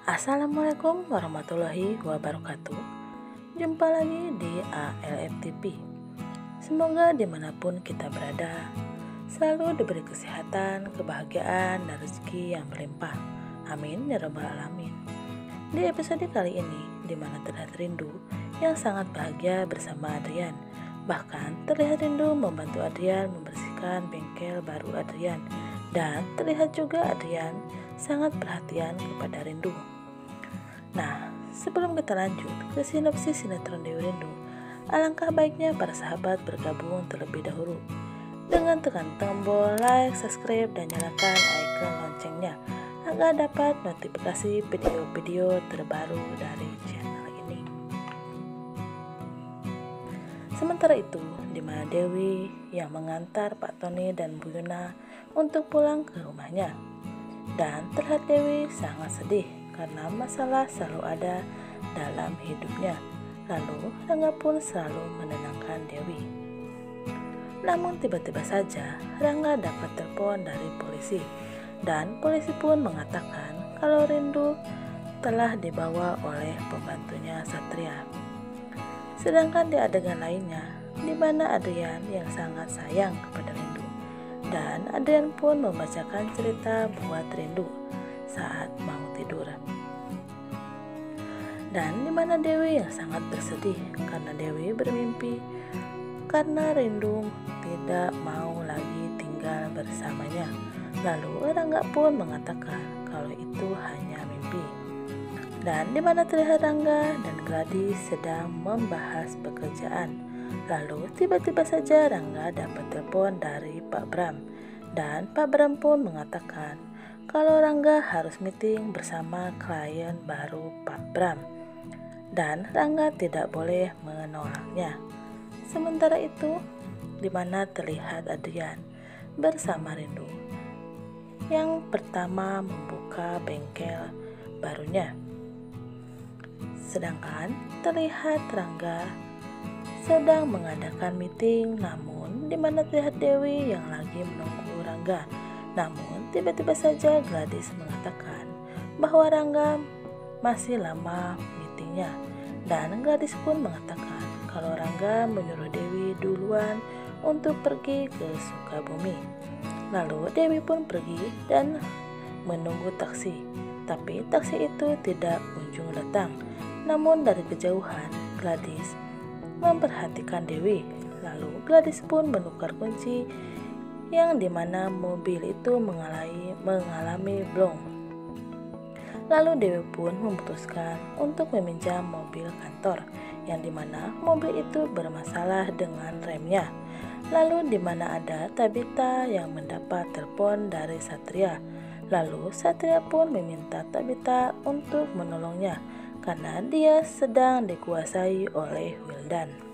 Assalamualaikum warahmatullahi wabarakatuh. Jumpa lagi di ALFTV. Semoga dimanapun kita berada selalu diberi kesehatan, kebahagiaan, dan rezeki yang berlimpah. Amin ya rabbal alamin. Di episode kali ini, di mana terlihat Rindu yang sangat bahagia bersama Adrian. Bahkan terlihat Rindu membantu Adrian membersihkan bengkel baru Adrian. Dan terlihat juga Adrian sangat perhatian kepada Rindu. Nah, sebelum kita lanjut ke sinopsis sinetron Dewi Rindu, alangkah baiknya para sahabat bergabung terlebih dahulu dengan tekan tombol like, subscribe, dan nyalakan icon loncengnya agar dapat notifikasi video-video terbaru dari channel ini. Sementara itu, di mana Dewi yang mengantar Pak Tony dan Bu Yuna untuk pulang ke rumahnya. Dan terlihat Dewi sangat sedih karena masalah selalu ada dalam hidupnya. Lalu Rangga pun selalu menenangkan Dewi. Namun tiba-tiba saja Rangga dapat telepon dari polisi. Dan polisi pun mengatakan kalau Rindu telah dibawa oleh pembantunya Satria. Sedangkan di adegan lainnya, di mana Adrian yang sangat sayang kepada Rindu, dan Adrian pun membacakan cerita buat Rindu saat mau tidur. Dan di mana Dewi yang sangat bersedih karena Dewi bermimpi karena Rindu tidak mau lagi tinggal bersamanya. Lalu Rangga pun mengatakan kalau itu hanya mimpi. Dan di mana terlihat Rangga dan Gladys sedang membahas pekerjaan. Lalu tiba-tiba saja Rangga dapat telepon dari Pak Bram. Dan Pak Bram pun mengatakan kalau Rangga harus meeting bersama klien baru Pak Bram. Dan Rangga tidak boleh menolaknya. Sementara itu, di mana terlihat Adrian bersama Rindu yang pertama membuka bengkel barunya. Sedangkan terlihat Rangga sedang mengadakan meeting, namun di mana terlihat Dewi yang lagi menunggu Rangga. Namun tiba-tiba saja Gladys mengatakan bahwa Rangga masih lama meetingnya. Dan Gladys pun mengatakan kalau Rangga menyuruh Dewi duluan untuk pergi ke Sukabumi. Lalu Dewi pun pergi dan menunggu taksi. Tapi taksi itu tidak kunjung datang. Namun dari kejauhan Gladys memperhatikan Dewi. Lalu Gladys pun menukar kunci yang dimana mobil itu mengalami blong. Lalu Dewi pun memutuskan untuk meminjam mobil kantor yang dimana mobil itu bermasalah dengan remnya. Lalu dimana ada Tabita yang mendapat telepon dari Satria. Lalu Satria pun meminta Tabita untuk menolongnya karena dia sedang dikuasai oleh Wildan.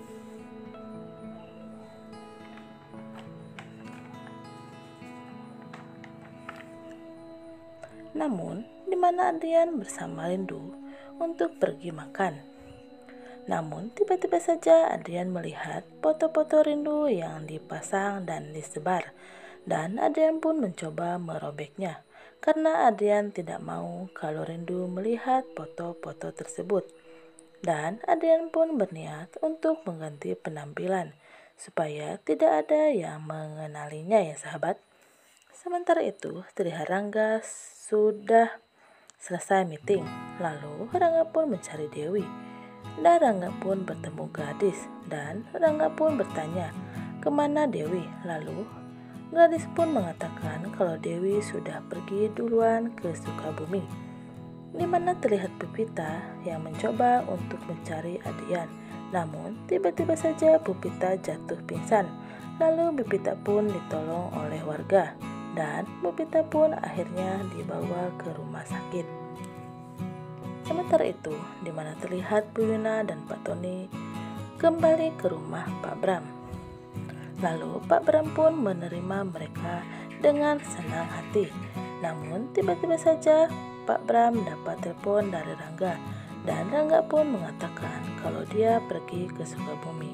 Namun, di mana Adrian bersama Rindu untuk pergi makan. Namun, tiba-tiba saja Adrian melihat foto-foto Rindu yang dipasang dan disebar. Dan Adrian pun mencoba merobeknya karena Adrian tidak mau kalau Rindu melihat foto-foto tersebut. Dan Adrian pun berniat untuk mengganti penampilan supaya tidak ada yang mengenalinya ya sahabat. Sementara itu terlihat Rangga sudah selesai meeting. Lalu Rangga pun mencari Dewi. Dan Rangga pun bertemu Gladys. Dan Rangga pun bertanya kemana Dewi. Lalu Gladys pun mengatakan kalau Dewi sudah pergi duluan ke Sukabumi. Di mana terlihat Pepita yang mencoba untuk mencari Adrian. Namun tiba-tiba saja Pepita jatuh pingsan. Lalu Pepita pun ditolong oleh warga. Dan Pepita pun akhirnya dibawa ke rumah sakit. Sementara itu, di mana terlihat Bu Yuna dan Pak Tony kembali ke rumah Pak Bram. Lalu Pak Bram pun menerima mereka dengan senang hati. Namun tiba-tiba saja Pak Bram dapat telepon dari Rangga. Dan Rangga pun mengatakan kalau dia pergi ke Sukabumi.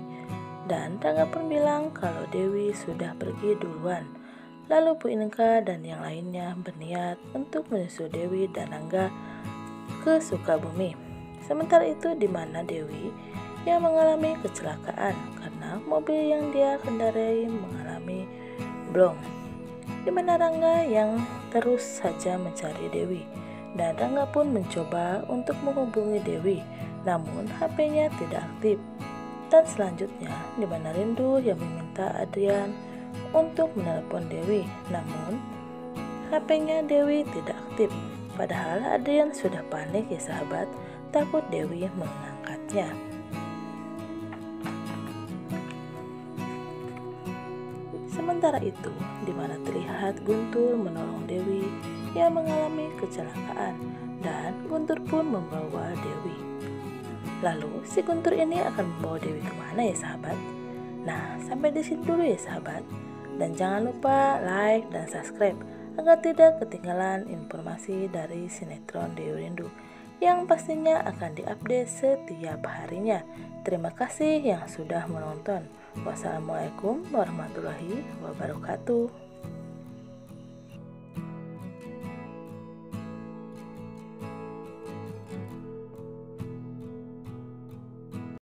Dan Rangga pun bilang kalau Dewi sudah pergi duluan. Lalu Bu Inka dan yang lainnya berniat untuk menyusul Dewi dan Rangga ke Sukabumi. Sementara itu di mana Dewi yang mengalami kecelakaan karena mobil yang dia kendarai mengalami blong. Di mana Rangga yang terus saja mencari Dewi, dan Rangga pun mencoba untuk menghubungi Dewi, namun HP-nya tidak aktif. Dan selanjutnya di mana Rindu yang meminta Adrian untuk menelepon Dewi, namun HP-nya Dewi tidak aktif. Padahal Adrian sudah panik ya sahabat, takut Dewi mengangkatnya. Sementara itu, di mana terlihat Guntur menolong Dewi yang mengalami kecelakaan, dan Guntur pun membawa Dewi. Lalu, si Guntur ini akan membawa Dewi kemana ya sahabat? Nah, sampai di sini dulu ya sahabat. Dan jangan lupa like dan subscribe agar tidak ketinggalan informasi dari sinetron Dewi Rindu yang pastinya akan diupdate setiap harinya. Terima kasih yang sudah menonton. Wassalamualaikum warahmatullahi wabarakatuh.